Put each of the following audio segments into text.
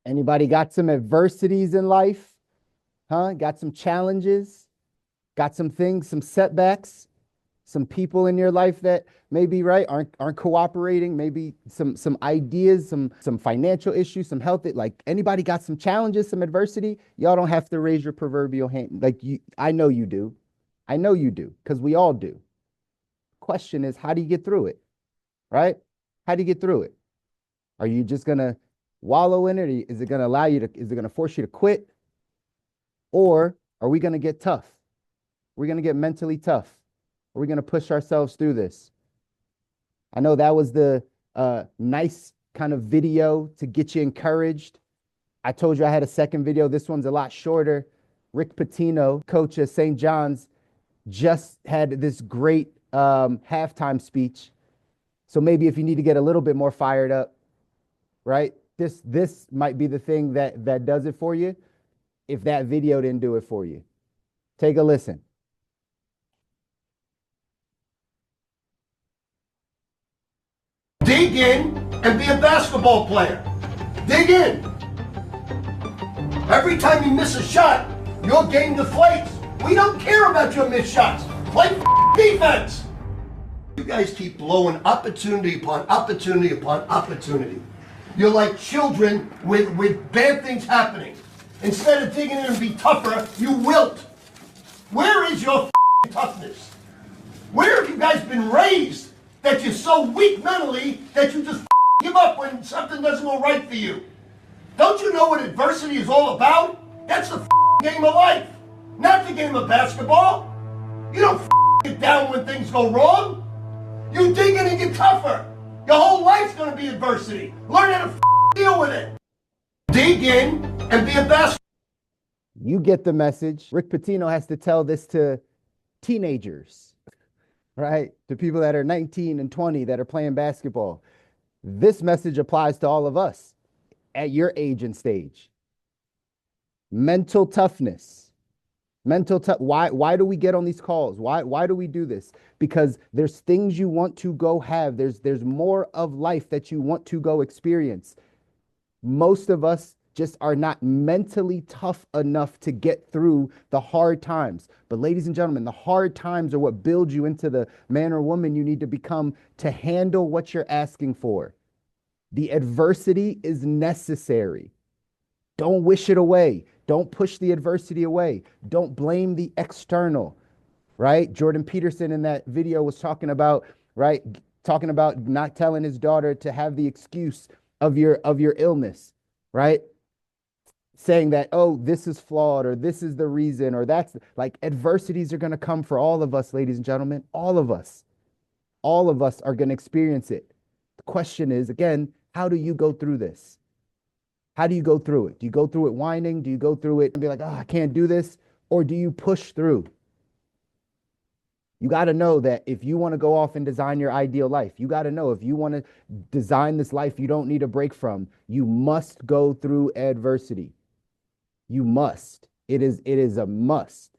Anybody got some adversities in life? Huh? Got some challenges? Got some things, some setbacks? Some people in your life that maybe right aren't cooperating, maybe some ideas, some financial issues, some health, like anybody got some challenges, some adversity? Y'all don't have to raise your proverbial hand. Like you, I know you do. I know you do, because we all do. Question is, how do you get through it? Right? How do you get through it? Are you just gonna wallow in it? Is it gonna allow you to, is it gonna force you to quit? Or are we gonna get tough? We're gonna get mentally tough. Are we gonna push ourselves through this? I know that was the nice kind of video to get you encouraged. I told you I had a second video. This one's a lot shorter. Rick Pitino, coach of St. John's, just had this great halftime speech. So maybe if you need to get a little bit more fired up, right? This might be the thing that does it for you if that video didn't do it for you. Take a listen. Dig in and be a basketball player. Dig in. Every time you miss a shot, your game deflates. We don't care about your missed shots. Play defense. You guys keep blowing opportunity upon opportunity upon opportunity. You're like children with bad things happening. Instead of digging in and be tougher, you wilt. Where is your toughness? Where have you guys been raised that you're so weak mentally that you just give up when something doesn't go right for you? Don't you know what adversity is all about? That's the game of life, not the game of basketball. You don't get down when things go wrong. You dig in and get tougher. Your whole life's going to be adversity. Learn how to deal with it. Dig in and be a basketball. You get the message. Rick Pitino has to tell this to teenagers, right? To people that are 19 and 20 that are playing basketball. This message applies to all of us at your age and stage. Mental toughness. Why do we get on these calls? Why do we do this? Because there's things you want to go have. There's more of life that you want to go experience. Most of us just are not mentally tough enough to get through the hard times. But ladies and gentlemen, the hard times are what build you into the man or woman you need to become to handle what you're asking for. The adversity is necessary. Don't wish it away. Don't push the adversity away. Don't blame the external, right? Jordan Peterson in that video was talking about, right? Talking about not telling his daughter to have the excuse of your illness, right? Saying that, oh, this is flawed, or this is the reason, or that's like adversities are going to come for all of us, ladies and gentlemen. All of us are going to experience it. The question is, again, how do you go through this? How do you go through it? Do you go through it whining? Do you go through it and be like, oh, I can't do this? Or do you push through? You got to know that if you want to go off and design your ideal life, you got to know if you want to design this life you don't need a break from, you must go through adversity. You must. It is a must.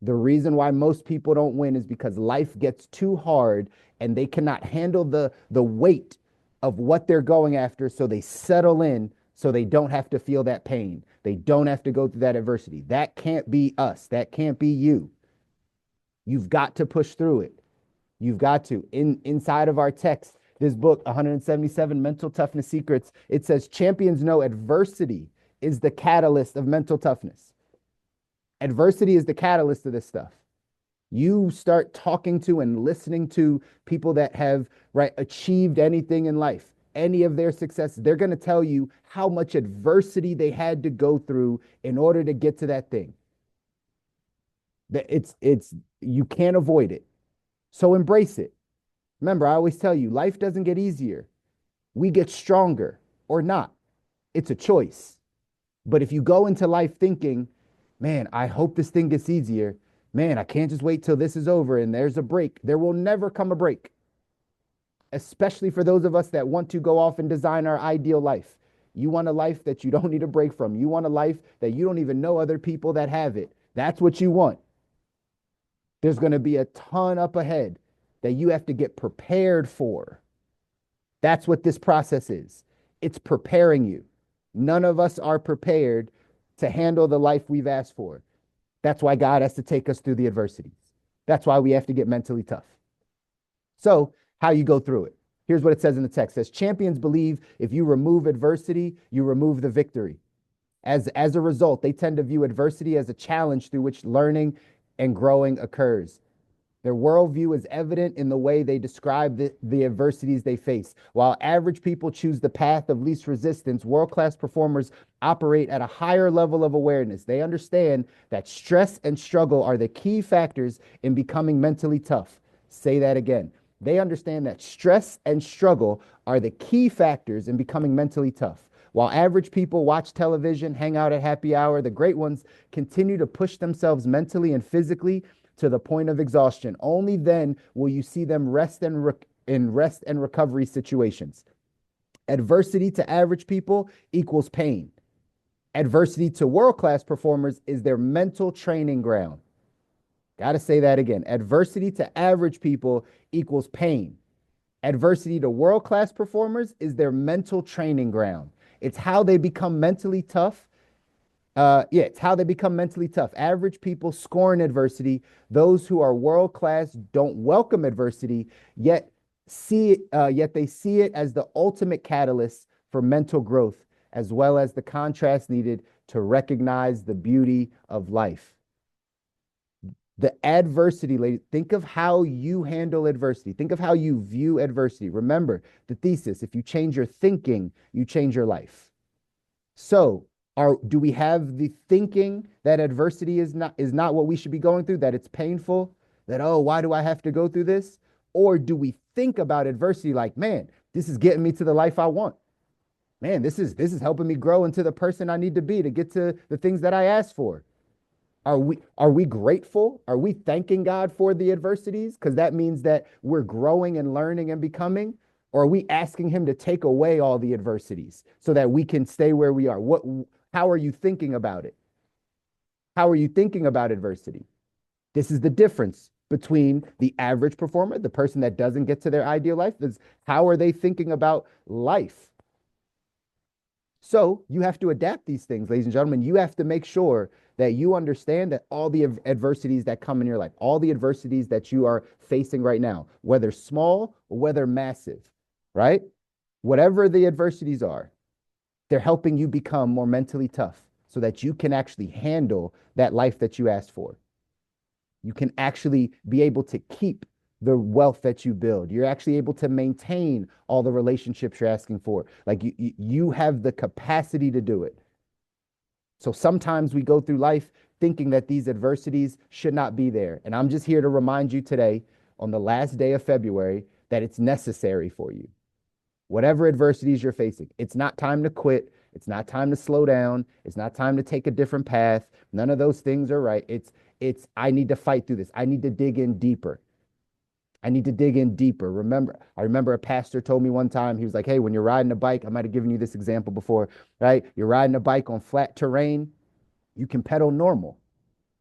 The reason why most people don't win is because life gets too hard and they cannot handle the weight of what they're going after, so they settle in so they don't have to feel that pain. They don't have to go through that adversity. That can't be us. That can't be you. You've got to push through it. You've got to. Inside of our text, this book, 177 Mental Toughness Secrets, it says champions know adversity is the catalyst of mental toughness. Adversity is the catalyst of this stuff. You start talking to and listening to people that have, right, achieved anything in life, any of their success, they're going to tell you how much adversity they had to go through in order to get to that thing. It's you can't avoid it. So embrace it. Remember, I always tell you, life doesn't get easier. We get stronger or not. It's a choice. But if you go into life thinking, man, I hope this thing gets easier. Man, I can't just wait till this is over and there's a break. There will never come a break. Especially for those of us that want to go off and design our ideal life. You want a life that you don't need a break from. You want a life that you don't even know other people that have it. That's what you want. There's going to be a ton up ahead that you have to get prepared for. That's what this process is. It's preparing you. None of us are prepared to handle the life we've asked for. That's why God has to take us through the adversities. That's why we have to get mentally tough. So, how you go through it. Here's what it says in the text. It says, champions believe if you remove adversity, you remove the victory. As a result, they tend to view adversity as a challenge through which learning and growing occurs. Their worldview is evident in the way they describe the adversities they face. While average people choose the path of least resistance, world-class performers operate at a higher level of awareness. They understand that stress and struggle are the key factors in becoming mentally tough. Say that again. They understand that stress and struggle are the key factors in becoming mentally tough. While average people watch television, hang out at happy hour, the great ones continue to push themselves mentally and physically to the point of exhaustion. Only then will you see them in rest and recovery situations. Adversity to average people equals pain. Adversity to world-class performers is their mental training ground. Got to say that again. Adversity to average people equals pain. Adversity to world-class performers is their mental training ground. It's how they become mentally tough. It's how they become mentally tough. Average people scorn adversity. Those who are world-class don't welcome adversity, yet they see it as the ultimate catalyst for mental growth, as well as the contrast needed to recognize the beauty of life. The adversity, ladies, think of how you handle adversity. Think of how you view adversity. Remember the thesis: if you change your thinking, you change your life. So, do we have the thinking that adversity is not what we should be going through, that it's painful, that, oh, why do I have to go through this? Or do we think about adversity like, man, this is getting me to the life I want. Man, this is helping me grow into the person I need to be to get to the things that I asked for. Are we grateful? Are we thanking God for the adversities? Because that means that we're growing and learning and becoming. Or are we asking him to take away all the adversities so that we can stay where we are? How are you thinking about it? How are you thinking about adversity? This is the difference between the average performer, the person that doesn't get to their ideal life, is how are they thinking about life? So you have to adapt these things, ladies and gentlemen. You have to make sure that you understand that all the adversities that come in your life, all the adversities that you are facing right now, whether small or whether massive, right? Whatever the adversities are, they're helping you become more mentally tough so that you can actually handle that life that you asked for. You can actually be able to keep the wealth that you build. You're actually able to maintain all the relationships you're asking for. Like you have the capacity to do it. So sometimes we go through life thinking that these adversities should not be there. And I'm just here to remind you today, on the last day of February, that it's necessary for you. Whatever adversities you're facing, it's not time to quit. It's not time to slow down. It's not time to take a different path. None of those things are right. I need to fight through this. I need to dig in deeper. I need to dig in deeper. I remember a pastor told me one time, he was like, hey, when you're riding a bike, I might have given you this example before, right? You're riding a bike on flat terrain, you can pedal normal.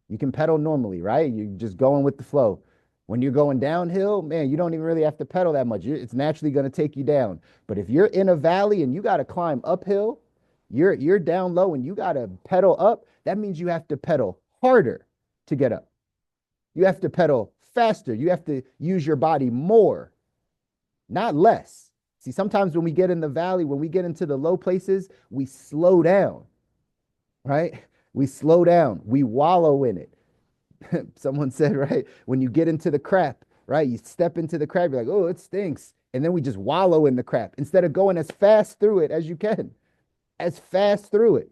You can pedal normally, right? You're just going with the flow. When you're going downhill, man, you don't even really have to pedal that much. It's naturally going to take you down. But if you're in a valley and you got to climb uphill, you're down low and you got to pedal up, that means you have to pedal harder to get up. You have to pedal faster. You have to use your body more, not less. See, sometimes when we get in the valley, when we get into the low places, we slow down, right? We slow down. We wallow in it. Someone said, right, when you get into the crap, right, you step into the crap, you're like, oh, it stinks. And then we just wallow in the crap instead of going as fast through it as you can, as fast through it.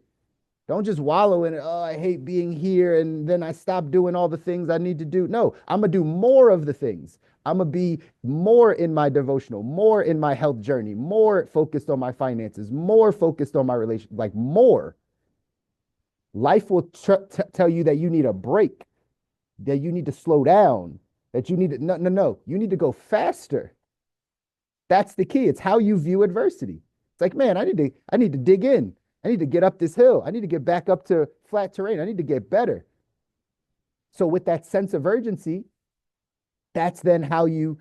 Don't just wallow in it. Oh, I hate being here. And then I stop doing all the things I need to do. No, I'm going to do more of the things. I'm going to be more in my devotional, more in my health journey, more focused on my finances, more focused on my relationship, like more. Life will tell you that you need a break, that you need to slow down, that you need to, no. You need to go faster. That's the key. It's how you view adversity. It's like, man, I need to dig in. I need to get up this hill. I need to get back up to flat terrain. I need to get better. So with that sense of urgency, that's then how you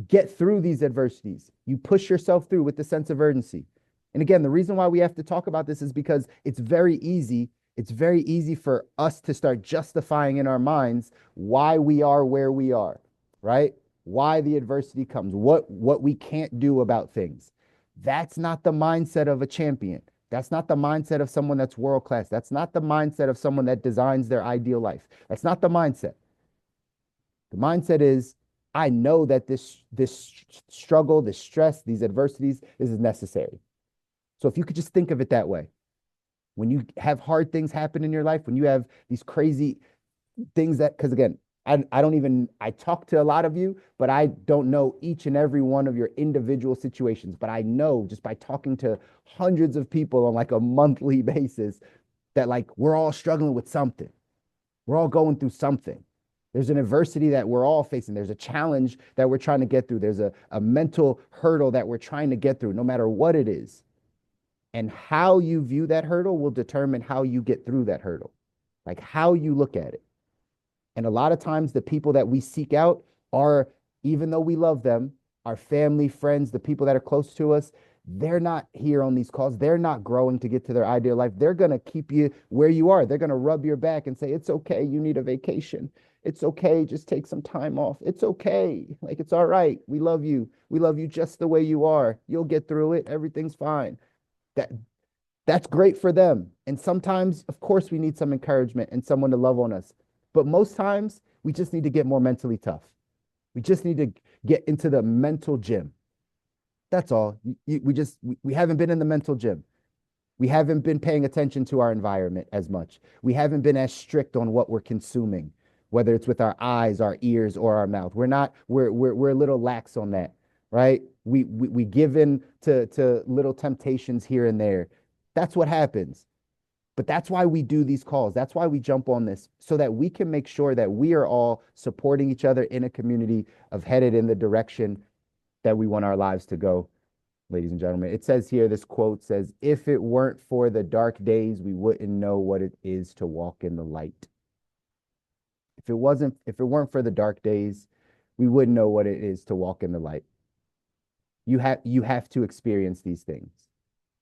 get through these adversities. You push yourself through with the sense of urgency. And again, the reason why we have to talk about this is because it's very easy. It's very easy for us to start justifying in our minds why we are where we are, right? Why the adversity comes, what we can't do about things. That's not the mindset of a champion. That's not the mindset of someone that's world class. That's not the mindset of someone that designs their ideal life. That's not the mindset. The mindset is, I know that this struggle, this stress, these adversities, this is necessary. So if you could just think of it that way, when you have hard things happen in your life, when you have these crazy things that, because again, I don't even, I talk to a lot of you, but I don't know each and every one of your individual situations. But I know just by talking to hundreds of people on like a monthly basis that like we're all struggling with something. We're all going through something. There's an adversity that we're all facing. There's a challenge that we're trying to get through. There's a mental hurdle that we're trying to get through, no matter what it is. And how you view that hurdle will determine how you get through that hurdle, like how you look at it. And a lot of times, the people that we seek out are, even though we love them, our family, friends, the people that are close to us, they're not here on these calls. They're not growing to get to their ideal life. They're going to keep you where you are. They're going to rub your back and say, it's okay. You need a vacation. It's okay. Just take some time off. It's okay. Like, it's all right. We love you. We love you just the way you are. You'll get through it. Everything's fine. That's great for them. And sometimes, of course, we need some encouragement and someone to love on us. But most times, we just need to get more mentally tough. We just need to get into the mental gym. That's all. We haven't been in the mental gym. We haven't been paying attention to our environment as much. We haven't been as strict on what we're consuming, whether it's with our eyes, our ears, or our mouth. We're a little lax on that, right? We give in to little temptations here and there. That's what happens. But that's why we do these calls. That's why we jump on this, so that we can make sure that we are all supporting each other in a community of headed in the direction that we want our lives to go, ladies and gentlemen. It says here, this quote says, if it weren't for the dark days, we wouldn't know what it is to walk in the light. If it weren't for the dark days, we wouldn't know what it is to walk in the light. You have to experience these things.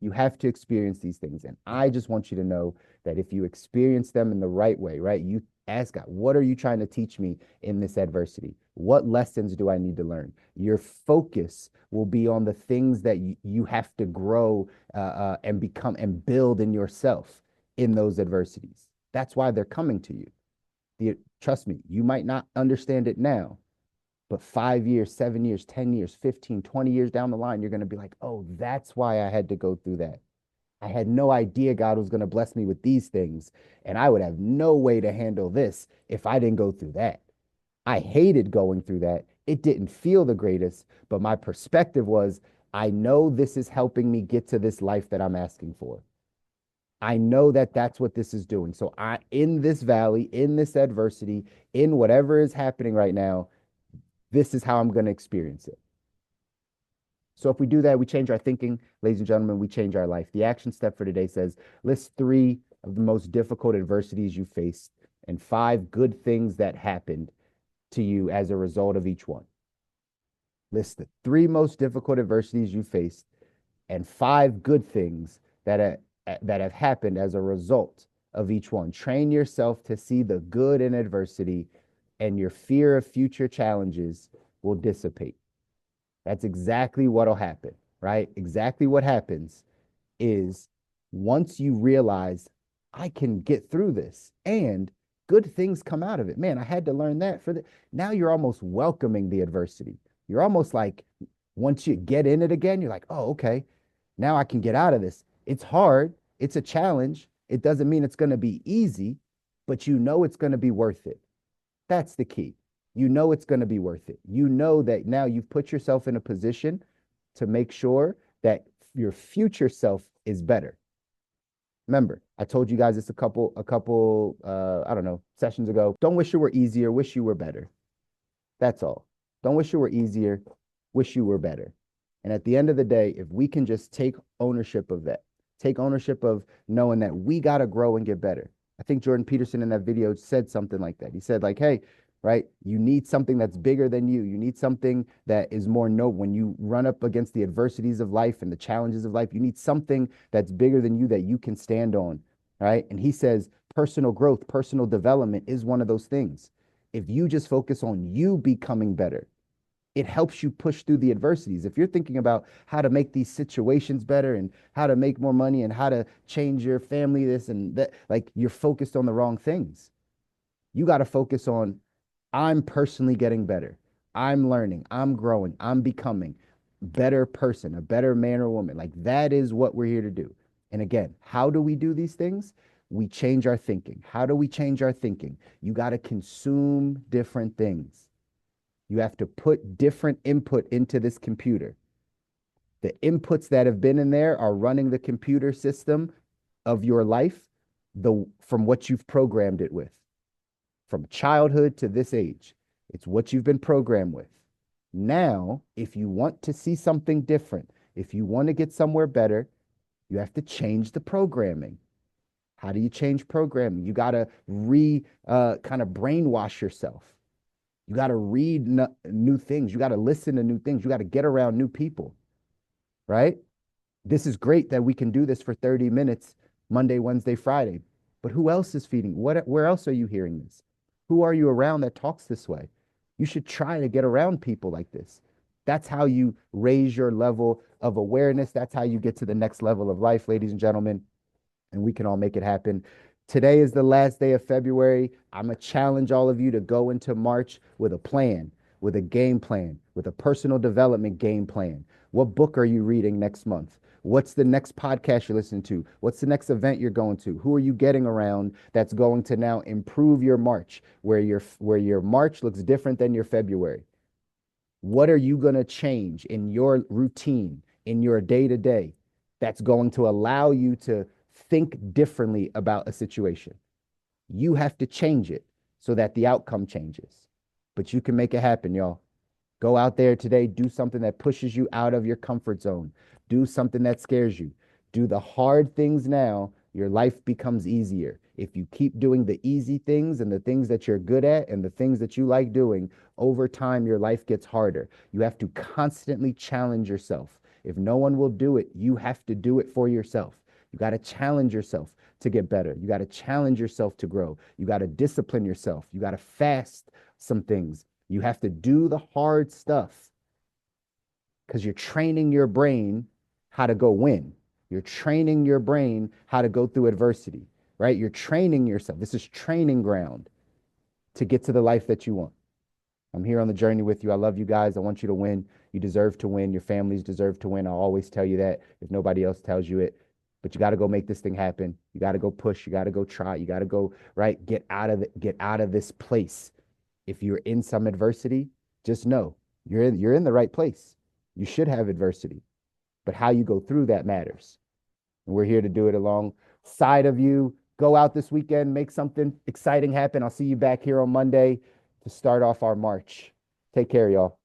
You have to experience these things. And I just want you to know that if you experience them in the right way, right? You ask God, what are you trying to teach me in this adversity? What lessons do I need to learn? Your focus will be on the things that you have to grow and become and build in yourself in those adversities. That's why they're coming to you. Trust me, you might not understand it now, but 5 years, 7 years, 10 years, 15, 20 years down the line, you're going to be like, oh, that's why I had to go through that. I had no idea God was going to bless me with these things, and I would have no way to handle this if I didn't go through that. I hated going through that. It didn't feel the greatest, but my perspective was, I know this is helping me get to this life that I'm asking for. I know that that's what this is doing. So in this valley, in this adversity, in whatever is happening right now, this is how I'm going to experience it. So if we do that, we change our thinking, ladies and gentlemen, we change our life. The action step for today says, list 3 of the most difficult adversities you faced and 5 good things that happened to you as a result of each one. List the 3 most difficult adversities you faced and 5 good things that have happened as a result of each one. Train yourself to see the good in adversity, and your fear of future challenges will dissipate. That's exactly what'll happen, right? Exactly what happens is, once you realize I can get through this and good things come out of it. Man, I had to learn that now you're almost welcoming the adversity. You're almost like, once you get in it again, you're like, oh, okay, now I can get out of this. It's hard. It's a challenge. It doesn't mean it's going to be easy, but you know it's going to be worth it. That's the key. You know it's going to be worth it. You know that now you've put yourself in a position to make sure that your future self is better. Remember, I told you guys this a couple I don't know, sessions ago. Don't wish you were easier, wish you were better. That's all. Don't wish you were easier, wish you were better. And at the end of the day, if we can just take ownership of that, take ownership of knowing that we got to grow and get better. I think Jordan Peterson in that video said something like that. He said, like, hey, right? You need something that's bigger than you. You need something that is more noble. When you run up against the adversities of life and the challenges of life, you need something that's bigger than you that you can stand on, right? And he says personal growth, personal development is one of those things. If you just focus on you becoming better, it helps you push through the adversities. If you're thinking about how to make these situations better and how to make more money and how to change your family, this and that, like you're focused on the wrong things. You got to focus on, I'm personally getting better. I'm learning. I'm growing. I'm becoming a better person, a better man or woman. Like that is what we're here to do. And again, how do we do these things? We change our thinking. How do we change our thinking? You got to consume different things. You have to put different input into this computer. The inputs that have been in there are running the computer system of your life, from what you've programmed it with. From childhood to this age, it's what you've been programmed with. Now, if you want to see something different, if you want to get somewhere better, you have to change the programming. How do you change programming? You got to kind of brainwash yourself. You got to read new things. You got to listen to new things. You got to get around new people, right? This is great that we can do this for 30 minutes, Monday, Wednesday, Friday. But who else is feeding? Where else are you hearing this? Who are you around that talks this way? You should try to get around people like this. That's how you raise your level of awareness. That's how you get to the next level of life, ladies and gentlemen. And we can all make it happen. Today is the last day of February. I'm going to challenge all of you to go into March with a plan, with a game plan, with a personal development game plan. What book are you reading next month? What's the next podcast you're listening to? What's the next event you're going to? Who are you getting around that's going to now improve your March, where your March looks different than your February? What are you going to change in your routine, in your day-to-day, that's going to allow you to think differently about a situation? You have to change it so that the outcome changes. But you can make it happen, y'all. Go out there today, do something that pushes you out of your comfort zone. Do something that scares you. Do the hard things now. Your life becomes easier. If you keep doing the easy things and the things that you're good at and the things that you like doing, over time, your life gets harder. You have to constantly challenge yourself. If no one will do it, you have to do it for yourself. You got to challenge yourself to get better. You got to challenge yourself to grow. You got to discipline yourself. You got to fast some things. You have to do the hard stuff because you're training your brain how to go win. You're training your brain how to go through adversity, right? You're training yourself. This is training ground to get to the life that you want. I'm here on the journey with you. I love you guys. I want you to win. You deserve to win. Your families deserve to win. I'll always tell you that if nobody else tells you it. But you got to go make this thing happen. You got to go push. You got to go try. You got to go, right? Get out of this place. If you're in some adversity, just know you're in the right place. You should have adversity, but how you go through that matters. And we're here to do it alongside of you. Go out this weekend, make something exciting happen. I'll see you back here on Monday to start off our March. Take care, y'all.